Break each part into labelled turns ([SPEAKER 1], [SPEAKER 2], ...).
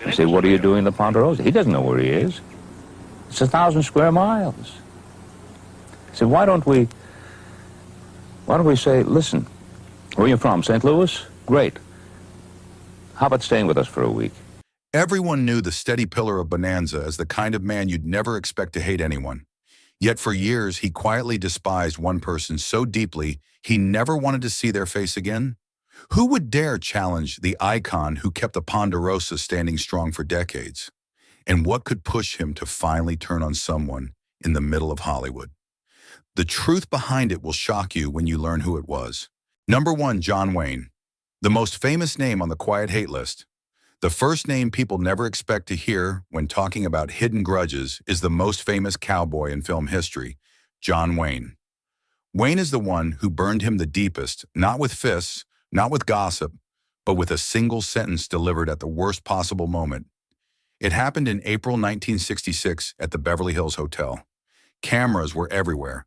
[SPEAKER 1] You say, what are you doing in the Ponderosa? He doesn't know where he is. It's 1,000 square miles. So why don't we say, listen, where are you from, St. Louis? Great. How about staying with us for a week?
[SPEAKER 2] Everyone knew the steady pillar of Bonanza as the kind of man you'd never expect to hate anyone. Yet for years, he quietly despised one person so deeply he never wanted to see their face again. Who would dare challenge the icon who kept the Ponderosa standing strong for decades? And what could push him to finally turn on someone in the middle of Hollywood? The truth behind it will shock you when you learn who it was. Number 1, John Wayne, the most famous name on the quiet hate list. The first name people never expect to hear when talking about hidden grudges is the most famous cowboy in film history, John Wayne. Wayne is the one who burned him the deepest, not with fists, not with gossip, but with a single sentence delivered at the worst possible moment. It happened in April 1966 at the Beverly Hills Hotel. Cameras were everywhere.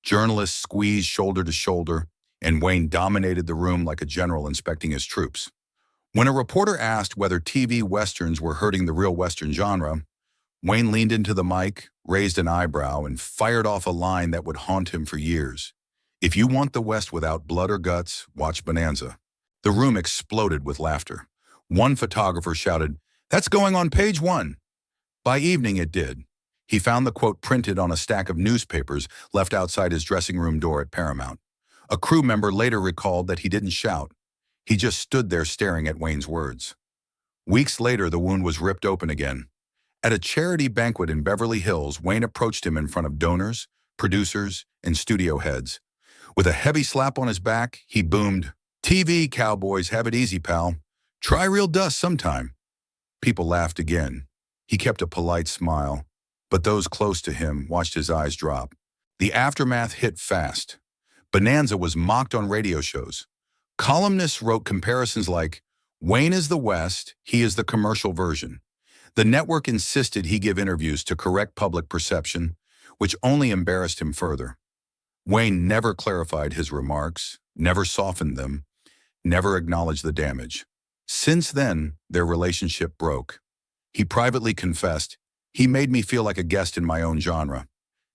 [SPEAKER 2] Journalists squeezed shoulder to shoulder, and Wayne dominated the room like a general inspecting his troops. When a reporter asked whether TV westerns were hurting the real western genre, Wayne leaned into the mic, raised an eyebrow, and fired off a line that would haunt him for years. If you want the West without blood or guts, watch Bonanza. The room exploded with laughter. One photographer shouted, "That's going on page 1." By evening it did. He found the quote printed on a stack of newspapers left outside his dressing room door at Paramount. A crew member later recalled that he didn't shout. He just stood there staring at Wayne's words. Weeks later, the wound was ripped open again. At a charity banquet in Beverly Hills, Wayne approached him in front of donors, producers, and studio heads. With a heavy slap on his back, he boomed, "TV cowboys have it easy, pal. Try real dust sometime." People laughed again. He kept a polite smile, but those close to him watched his eyes drop. The aftermath hit fast. Bonanza was mocked on radio shows. Columnists wrote comparisons like, "Wayne is the West, he is the commercial version." The network insisted he give interviews to correct public perception, which only embarrassed him further. Wayne never clarified his remarks, never softened them, never acknowledged the damage. Since then, their relationship broke. He privately confessed, "He made me feel like a guest in my own genre,"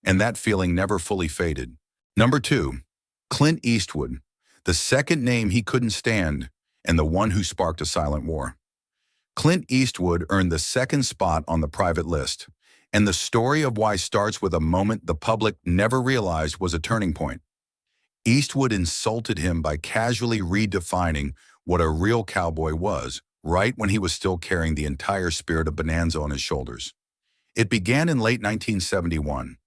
[SPEAKER 2] and that feeling never fully faded. Number 2, Clint Eastwood, the second name he couldn't stand, and the one who sparked a silent war. Clint Eastwood earned the second spot on the private list, and the story of why starts with a moment the public never realized was a turning point. Eastwood insulted him by casually redefining what a real cowboy was, right when he was still carrying the entire spirit of Bonanza on his shoulders. It began in late 1971.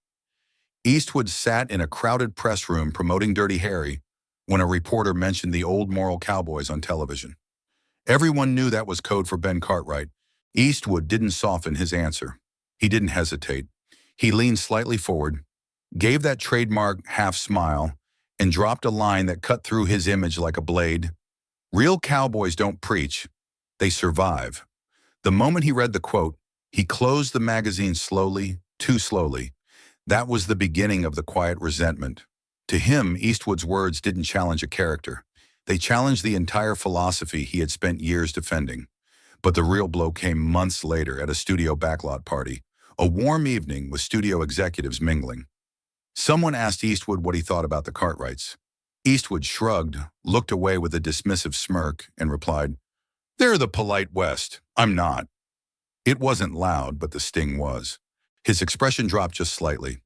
[SPEAKER 2] Eastwood sat in a crowded press room promoting Dirty Harry when a reporter mentioned the old moral cowboys on television. Everyone knew that was code for Ben Cartwright. Eastwood didn't soften his answer. He didn't hesitate. He leaned slightly forward, gave that trademark half smile, and dropped a line that cut through his image like a blade. "Real cowboys don't preach, they survive." The moment he read the quote, he closed the magazine slowly, too slowly. That was the beginning of the quiet resentment. To him, Eastwood's words didn't challenge a character. They challenged the entire philosophy he had spent years defending. But the real blow came months later at a studio backlot party, a warm evening with studio executives mingling. Someone asked Eastwood what he thought about the Cartwrights. Eastwood shrugged, looked away with a dismissive smirk, and replied, "They're the polite West. I'm not." It wasn't loud, but the sting was. His expression dropped just slightly.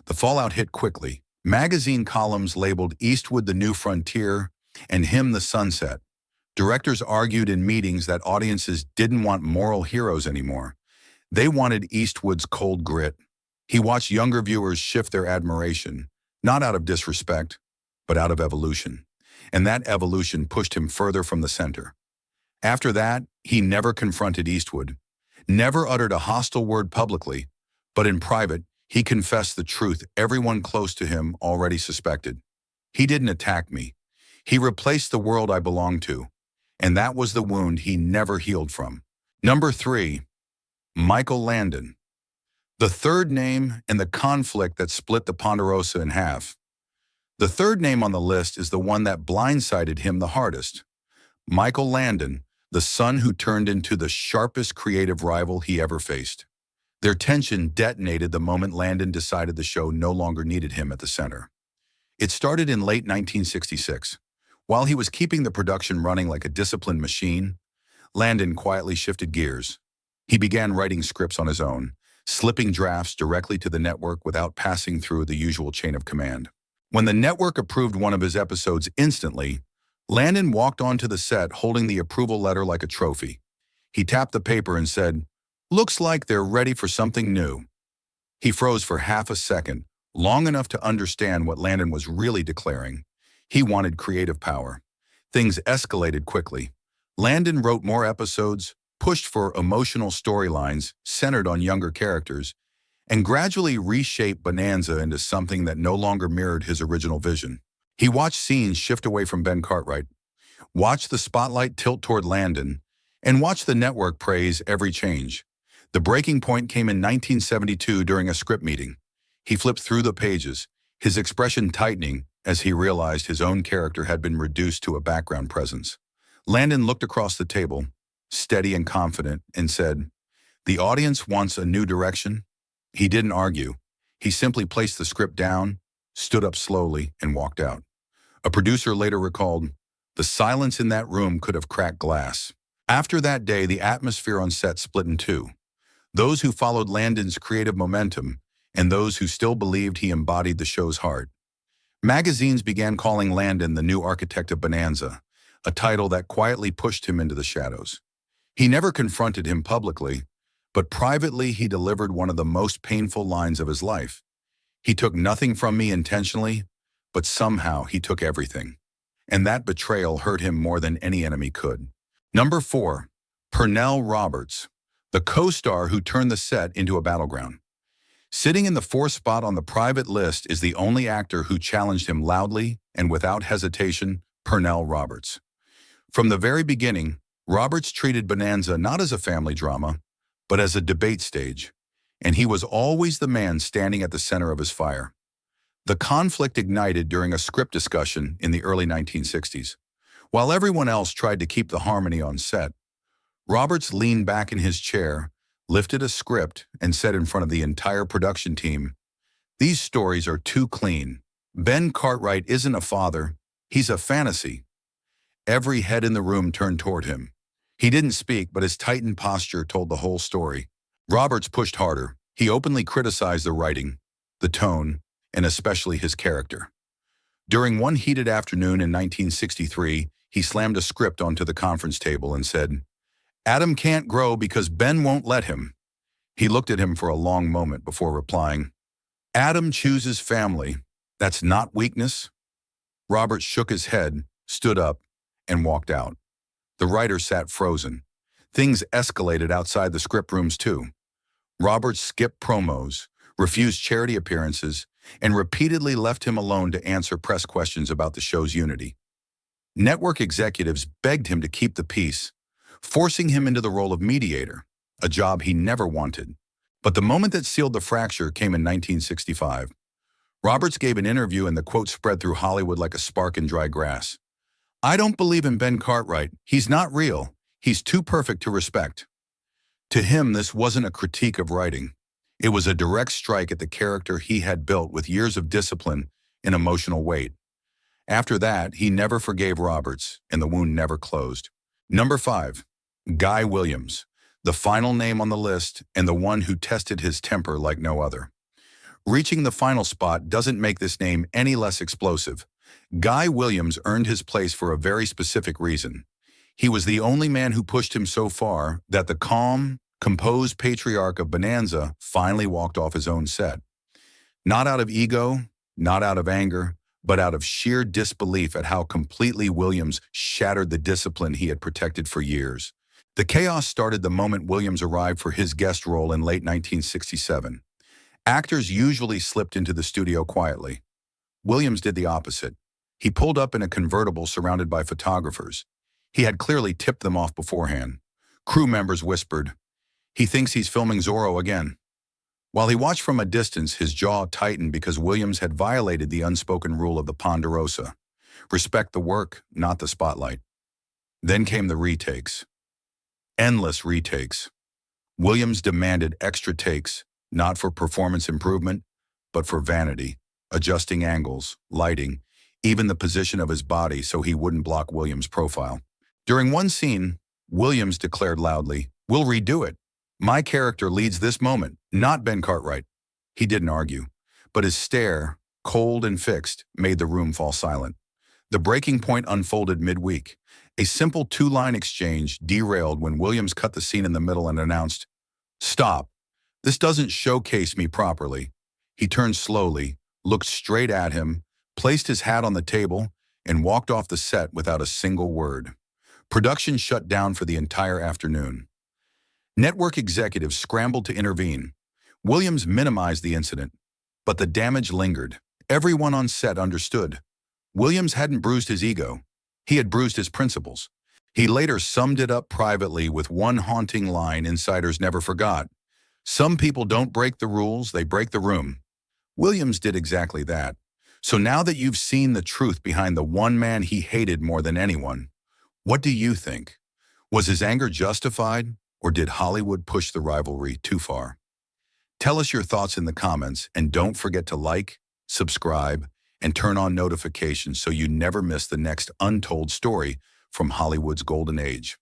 [SPEAKER 2] The fallout hit quickly. Magazine columns labeled Eastwood the new frontier and him the sunset. Directors argued in meetings that audiences didn't want moral heroes anymore. They wanted Eastwood's cold grit. He watched younger viewers shift their admiration, not out of disrespect, but out of evolution. And that evolution pushed him further from the center. After that, he never confronted Eastwood, never uttered a hostile word publicly, but in private, he confessed the truth everyone close to him already suspected. "He didn't attack me. He replaced the world I belonged to." And that was the wound he never healed from. Number 3, Michael Landon. The third name and the conflict that split the Ponderosa in half. The third name on the list is the one that blindsided him the hardest. Michael Landon, the son who turned into the sharpest creative rival he ever faced. Their tension detonated the moment Landon decided the show no longer needed him at the center. It started in late 1966. While he was keeping the production running like a disciplined machine, Landon quietly shifted gears. He began writing scripts on his own, slipping drafts directly to the network without passing through the usual chain of command. When the network approved one of his episodes instantly, Landon walked onto the set holding the approval letter like a trophy. He tapped the paper and said, "Looks like they're ready for something new." He froze for half a second, long enough to understand what Landon was really declaring. He wanted creative power. Things escalated quickly. Landon wrote more episodes, pushed for emotional storylines centered on younger characters, and gradually reshaped Bonanza into something that no longer mirrored his original vision. He watched scenes shift away from Ben Cartwright, watched the spotlight tilt toward Landon, and watched the network praise every change. The breaking point came in 1972 during a script meeting. He flipped through the pages, his expression tightening as he realized his own character had been reduced to a background presence. Landon looked across the table, steady and confident, and said, "The audience wants a new direction." He didn't argue. He simply placed the script down, stood up slowly, and walked out. A producer later recalled, "The silence in that room could have cracked glass." After that day, the atmosphere on set split in two. Those who followed Landon's creative momentum and those who still believed he embodied the show's heart. Magazines began calling Landon the new architect of Bonanza, a title that quietly pushed him into the shadows. He never confronted him publicly, but privately he delivered one of the most painful lines of his life. "He took nothing from me intentionally, but somehow he took everything." And that betrayal hurt him more than any enemy could. Number 4, Pernell Roberts, the co-star who turned the set into a battleground. Sitting in the 4th spot on the private list is the only actor who challenged him loudly and without hesitation, Pernell Roberts. From the very beginning, Roberts treated Bonanza not as a family drama, but as a debate stage, and he was always the man standing at the center of his fire. The conflict ignited during a script discussion in the early 1960s. While everyone else tried to keep the harmony on set, Roberts leaned back in his chair, lifted a script, and said in front of the entire production team, "These stories are too clean. Ben Cartwright isn't a father, he's a fantasy." Every head in the room turned toward him. He didn't speak, but his tightened posture told the whole story. Roberts pushed harder. He openly criticized the writing, the tone, and especially his character. During one heated afternoon in 1963, he slammed a script onto the conference table and said, "Adam can't grow because Ben won't let him." He looked at him for a long moment before replying, "Adam chooses family. That's not weakness." Roberts shook his head, stood up, and walked out. The writer sat frozen. Things escalated outside the script rooms too. Roberts skipped promos, refused charity appearances, and repeatedly left him alone to answer press questions about the show's unity. Network executives begged him to keep the peace, forcing him into the role of mediator, a job he never wanted. But the moment that sealed the fracture came in 1965. Roberts gave an interview and the quote spread through Hollywood like a spark in dry grass. "I don't believe in Ben Cartwright. He's not real. He's too perfect to respect." To him, this wasn't a critique of writing. It was a direct strike at the character he had built with years of discipline and emotional weight. After that, he never forgave Roberts, and the wound never closed. Number 5, Guy Williams, the final name on the list and the one who tested his temper like no other. Reaching the final spot doesn't make this name any less explosive. Guy Williams earned his place for a very specific reason. He was the only man who pushed him so far that the calm, composed patriarch of Bonanza finally walked off his own set. Not out of ego, not out of anger, but out of sheer disbelief at how completely Williams shattered the discipline he had protected for years. The chaos started the moment Williams arrived for his guest role in late 1967. Actors usually slipped into the studio quietly. Williams did the opposite. He pulled up in a convertible surrounded by photographers. He had clearly tipped them off beforehand. Crew members whispered, "He thinks he's filming Zorro again." While he watched from a distance, his jaw tightened because Williams had violated the unspoken rule of the Ponderosa. Respect the work, not the spotlight. Then came the retakes. endless retakes. Williams demanded extra takes, not for performance improvement, but for vanity, adjusting angles, lighting, even the position of his body so he wouldn't block Williams' profile. During one scene, Williams declared loudly, "We'll redo it. My character leads this moment, not Ben Cartwright." He didn't argue, but his stare, cold and fixed, made the room fall silent. The breaking point unfolded midweek. A simple two-line exchange derailed when Williams cut the scene in the middle and announced, "Stop. This doesn't showcase me properly." He turned slowly, looked straight at him, placed his hat on the table, and walked off the set without a single word. Production shut down for the entire afternoon. Network executives scrambled to intervene. Williams minimized the incident, but the damage lingered. Everyone on set understood. Williams hadn't bruised his ego. He had bruised his principles. He later summed it up privately with one haunting line insiders never forgot. "Some people don't break the rules, they break the room." Williams did exactly that. So now that you've seen the truth behind the one man he hated more than anyone, what do you think? Was his anger justified, or did Hollywood push the rivalry too far? Tell us your thoughts in the comments, and don't forget to like, subscribe, and turn on notifications so you never miss the next untold story from Hollywood's golden age.